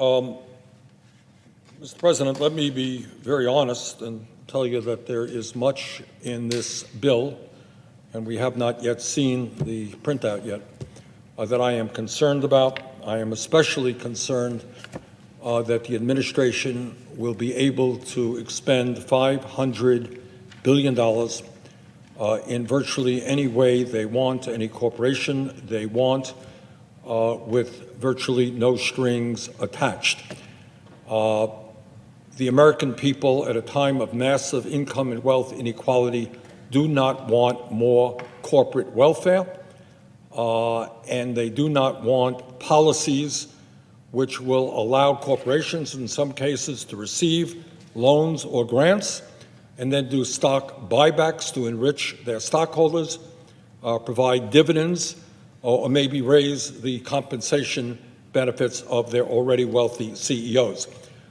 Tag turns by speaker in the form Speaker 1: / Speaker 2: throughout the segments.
Speaker 1: Mr. President, let me be very honest and tell you that there is much in this bill, and we have not yet seen the printout yet, that I am concerned about. I am especially concerned that the administration will be able to expend $500 billion in virtually any way they want, any corporation they want, with virtually no strings attached. The American people, at a time of massive income and wealth inequality, do not want more corporate welfare, and they do not want policies which will allow corporations, in some cases, to receive loans or grants and then do stock buybacks to enrich their stockholders, provide dividends, or maybe raise the compensation benefits of their already wealthy CEOs.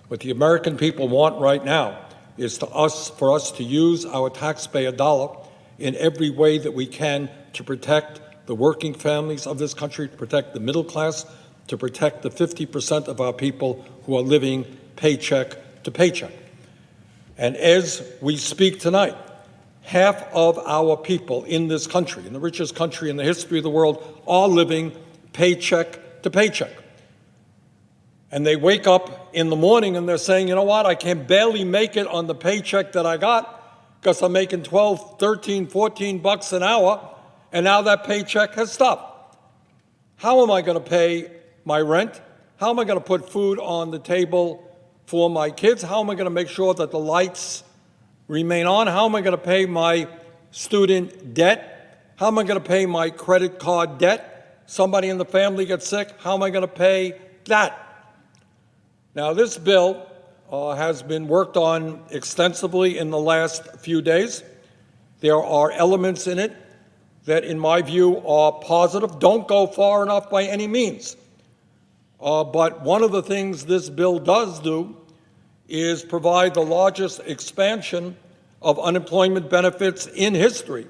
Speaker 1: What the American people want right now is for us to use our taxpayer dollar in every way that we can to protect the working families of this country, to protect the middle class, to protect the 50% of our people who are living paycheck to paycheck. And as we speak tonight, half of our people in this country, in the richest country in the history of the world, are living paycheck to paycheck. And they wake up in the morning and they're saying, you know what, I can barely make it on the paycheck that I got because I'm making 12, 13, 14 bucks an hour, and now that paycheck has stopped. How am I going to pay my rent? How am I going to put food on the table for my kids? How am I going to make sure that the lights remain on? How am I going to pay my student debt? How am I going to pay my credit card debt? Somebody in the family gets sick. How am I going to pay that? Now, this bill has been worked on extensively in the last few days. There are elements in it that, in my view, are positive. Don't go far enough by any means. But one of the things this bill does do is provide the largest expansion of unemployment benefits in history,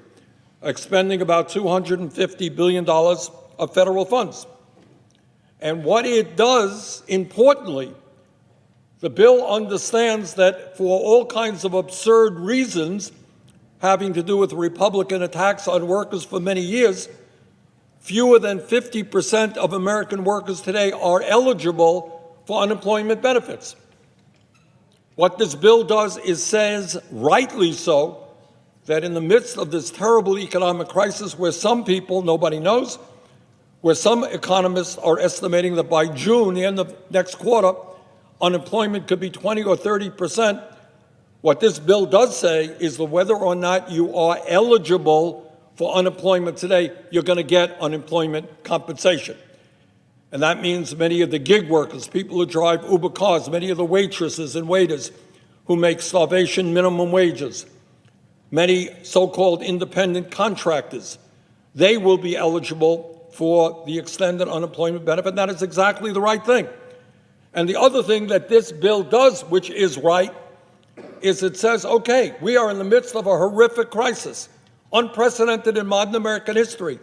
Speaker 1: expending about $250 billion of federal funds. And what it does, importantly, the bill understands that for all kinds of absurd reasons having to do with Republican attacks on workers for many years, fewer than 50% of American workers today are eligible for unemployment benefits. What this bill does is says, rightly so, that in the midst of this terrible economic crisis where some people, nobody knows, where some economists are estimating that by June, the end of next quarter, unemployment could be 20 or 30%, what this bill does say is that whether or not you are eligible for unemployment today, you're going to get unemployment compensation. And that means many of the gig workers, people who drive Uber cars, many of the waitresses and waiters who make starvation minimum wages, many so-called independent contractors, they will be eligible for the extended unemployment benefit. And that is exactly the right thing. And the other thing that this bill does, which is right, is it says, okay, we are in the midst of a horrific crisis, unprecedented in modern American history.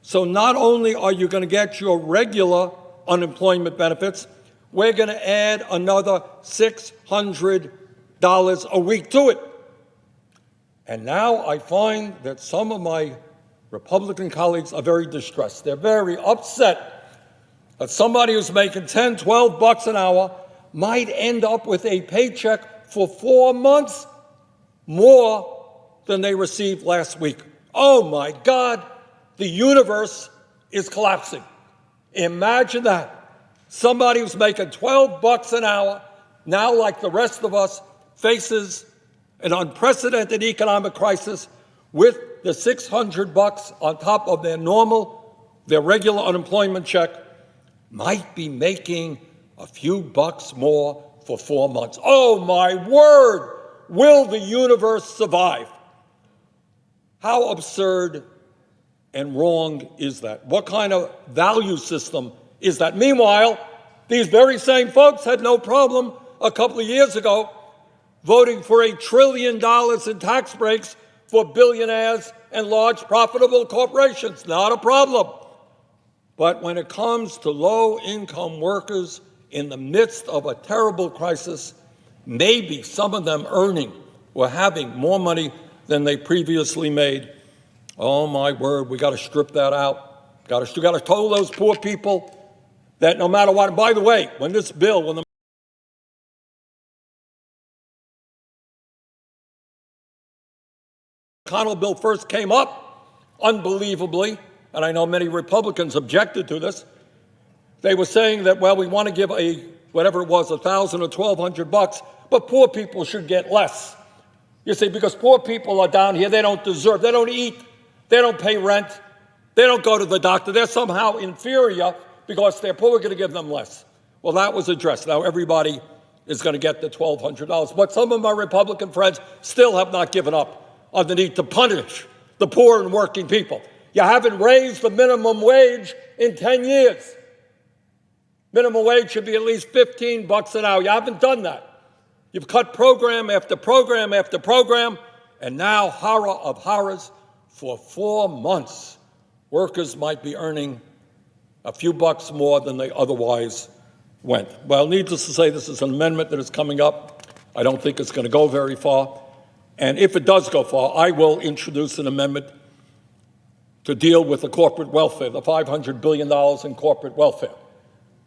Speaker 1: So not only are you going to get your regular unemployment benefits, we're going to add another $600 a week to it. And now I find that some of my Republican colleagues are very distressed. They're very upset that somebody who's making 10, 12 bucks an hour might end up with a paycheck for 4 months more than they received last week. Oh my God, the universe is collapsing. Imagine that. Somebody who's making 12 bucks an hour, now like the rest of us, faces an unprecedented economic crisis with the $600 on top of their regular unemployment check, might be making a few bucks more for 4 months. Oh my word, will the universe survive? How absurd and wrong is that? What kind of value system is that? Meanwhile, these very same folks had no problem a couple of years ago voting for $1 trillion in tax breaks for billionaires and large profitable corporations. Not a problem. But when it comes to low-income workers in the midst of a terrible crisis, maybe some of them earning or having more money than they previously made. Oh my word, we got to strip that out. Got to tell those poor people that no matter what, and by the way, when the McConnell bill first came up, unbelievably, and I know many Republicans objected to this, they were saying that, well, we want to give whatever it was, $1,000 or $1,200, but poor people should get less. You see, because poor people are down here, they don't deserve, they don't eat, they don't pay rent, they don't go to the doctor, they're somehow inferior because they're poor, we're going to give them less. Well, that was addressed. Now everybody is going to get the $1,200, but some of my Republican friends still have not given up on the need to punish the poor and working people. You haven't raised the minimum wage in 10 years. Minimum wage should be at least $15 an hour. You haven't done that. You've cut program after program after program, and now, horror of horrors, for 4 months, workers might be earning a few bucks more than they otherwise went. Well, needless to say, this is an amendment that is coming up. I don't think it's going to go very far. And if it does go far, I will introduce an amendment to deal with the corporate welfare, the $500 billion in corporate welfare,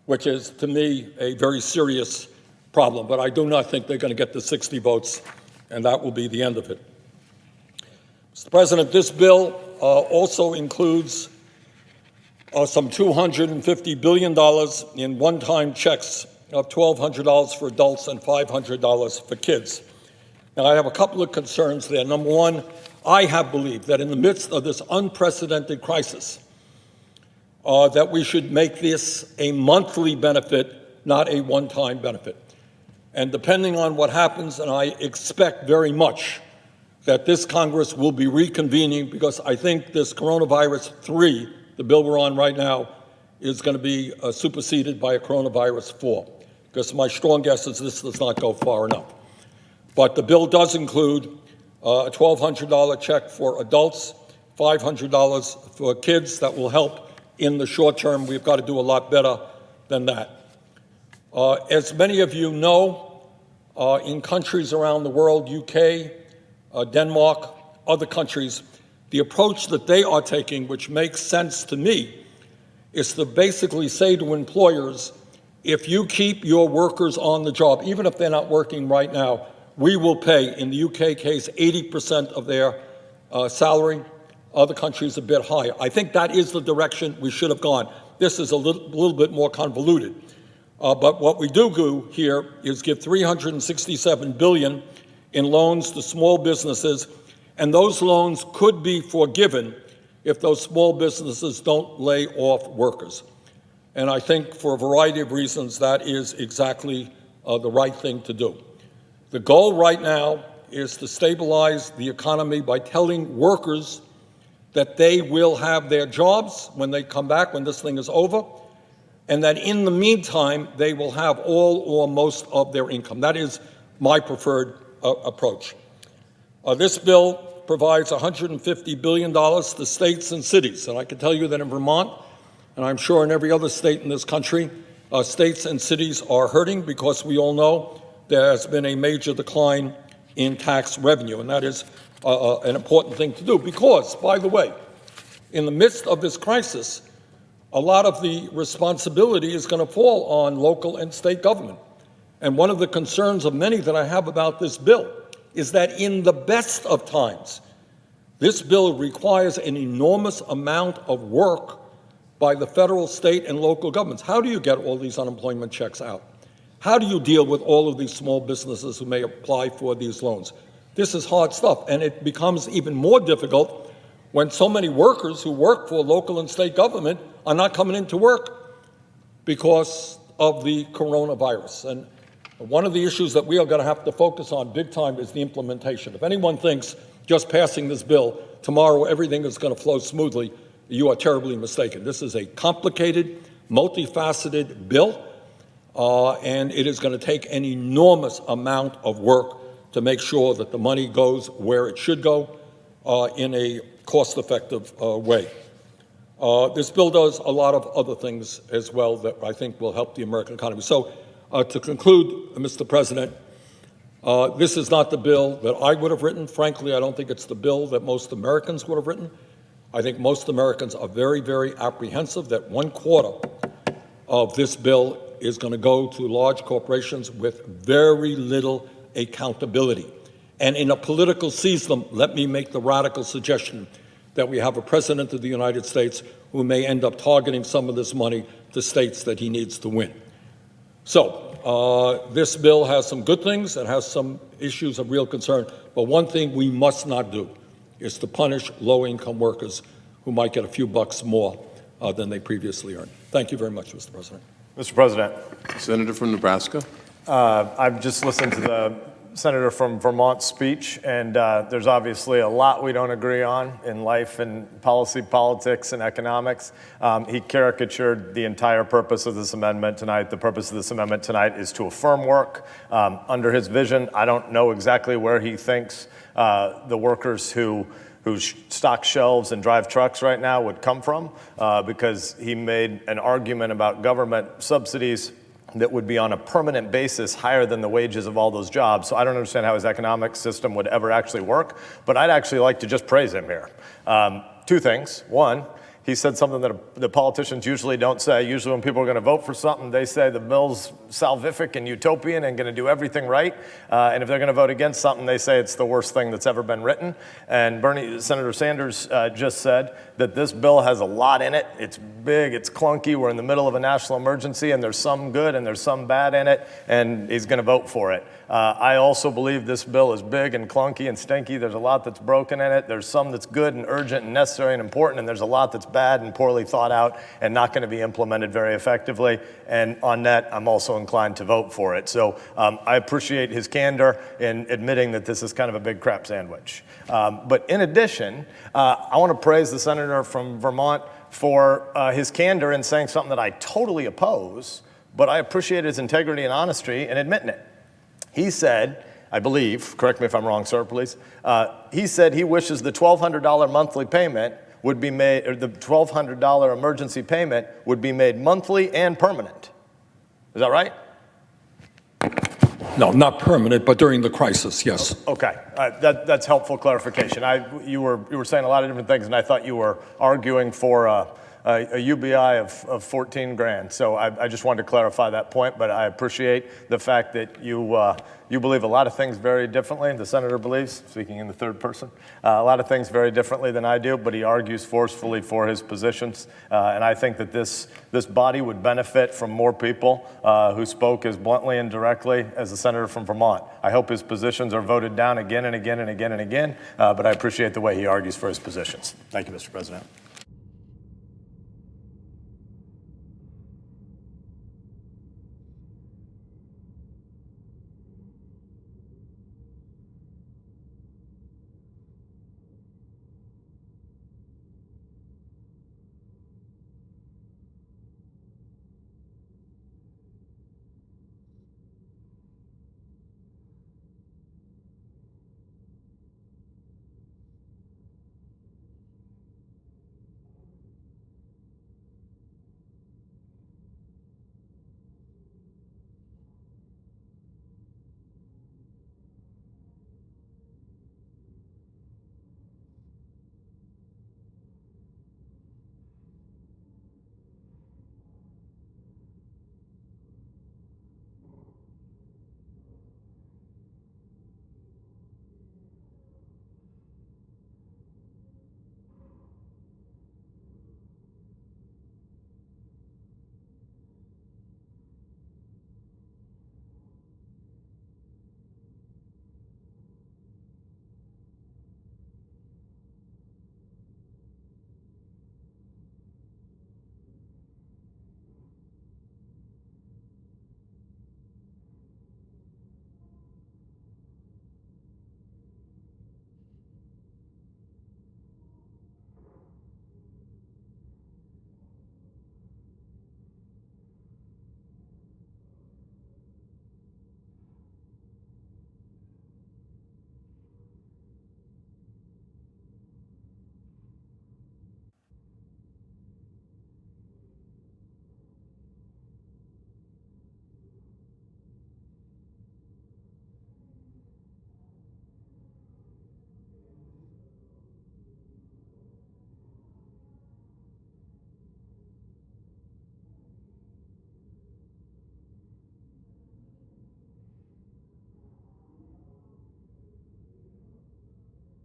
Speaker 1: which is, to me, a very serious problem. But I do not think they're going to get the 60 votes, and that will be the end of it. Mr. President, this bill also includes some $250 billion in one-time checks of $1,200 for adults and $500 for kids. Now, I have a couple of concerns there. Number one, I have believed that in the midst of this unprecedented crisis, that we should make this a monthly benefit, not a one-time benefit. And depending on what happens, and I expect very much that this Congress will be reconvening, because I think this coronavirus 3, the bill we're on right now, is going to be superseded by a coronavirus 4, because my strong guess is this does not go far enough. But the bill does include a $1,200 check for adults, $500 for kids. That will help in the short term. We've got to do a lot better than that. As many of you know, in countries around the world, UK, Denmark, other countries, the approach that they are taking, which makes sense to me, is to basically say to employers, if you keep your workers on the job, even if they're not working right now, we will pay, in the UK case, 80% of their salary. Other countries a bit higher. I think that is the direction we should have gone. This is a little bit more convoluted. But what we do here is give $367 billion in loans to small businesses, and those loans could be forgiven if those small businesses don't lay off workers. And I think for a variety of reasons that is exactly the right thing to do. The goal right now is to stabilize the economy by telling workers that they will have their jobs when they come back, when this thing is over, and that in the meantime, they will have all or most of their income. That is my preferred approach. This bill provides $150 billion to states and cities. And I can tell you that in Vermont, and I'm sure in every other state in this country, states and cities are hurting because we all know there has been a major decline in tax revenue. And that is an important thing to do because, by the way, in the midst of this crisis, a lot of the responsibility is going to fall on local and state government. And one of the concerns of many that I have about this bill is that in the best of times, this bill requires an enormous amount of work by the federal, state, and local governments. How do you get all these unemployment checks out? How do you deal with all of these small businesses who may apply for these loans? This is hard stuff, and it becomes even more difficult when so many workers who work for local and state government are not coming into work because of the coronavirus. And one of the issues that we are going to have to focus on big time is the implementation. If anyone thinks just passing this bill, tomorrow everything is going to flow smoothly, you are terribly mistaken. This is a complicated, multifaceted bill, and it is going to take an enormous amount of work to make sure that the money goes where it should go in a cost-effective way. This bill does a lot of other things as well that I think will help the American economy. So To conclude, Mr. President, this is not the bill that I would have written. Frankly, I don't think it's the bill that most Americans would have written. I think most Americans are very, very apprehensive that 1/4 of this bill is going to go to large corporations with very little accountability. And in a political season, let me make the radical suggestion that we have a president of the United States who may end up targeting some of this money to states that he needs to win. So this bill has some good things. It has some issues of real concern. But one thing we must not do is to punish low-income workers who might get a few bucks more than they previously earned. Thank you very much, Mr. President.
Speaker 2: Mr. President.
Speaker 3: Senator from Nebraska.
Speaker 2: I've just listened to the Senator from Vermont's speech, and there's obviously a lot we don't agree on in life and policy, politics, and economics. He caricatured the entire purpose of this amendment tonight. The purpose of this amendment tonight is to affirm work. Under his vision, I don't know exactly where he thinks the workers who stock shelves and drive trucks right now would come from, because he made an argument about government subsidies that would be on a permanent basis higher than the wages of all those jobs. So I don't understand how his economic system would ever actually work, but I'd actually like to just praise him here. Two things. One, he said something that the politicians usually don't say. Usually when people are going to vote for something, they say the bill's salvific and utopian and going to do everything right. And if they're going to vote against something, they say it's the worst thing that's ever been written. And Senator Sanders just said that this bill has a lot in it. It's big, it's clunky. We're in the middle of a national emergency, and there's some good and there's some bad in it, and he's going to vote for it. I also believe this bill is big and clunky and stinky. There's a lot that's broken in it. There's some that's good and urgent and necessary and important, and there's a lot that's bad and poorly thought out and not going to be implemented very effectively. And on that, I'm also inclined to vote for it. So I appreciate his candor in admitting that this is kind of a big crap sandwich. But in addition, I want to praise the senator from Vermont for his candor in saying something that I totally oppose, but I appreciate his integrity and honesty in admitting it. He said, I believe, correct me if I'm wrong, sir, please. He said he wishes the $1,200 monthly payment would be made, or the $1,200 emergency payment would be made monthly and permanent. Is that right?
Speaker 1: No, not permanent, but during the crisis, yes.
Speaker 2: Okay, that's helpful clarification. You were saying a lot of different things, and I thought you were arguing for a UBI of 14 grand. So I just wanted to clarify that point, but I appreciate the fact that you believe a lot of things very differently. The senator believes, speaking in the third person, a lot of things very differently than I do, but he argues forcefully for his positions. And I think that this body would benefit from more people who spoke as bluntly and directly as the senator from Vermont. I hope his positions are voted down again and again and again and again, but I appreciate the way he argues for his positions. Thank you, Mr. President.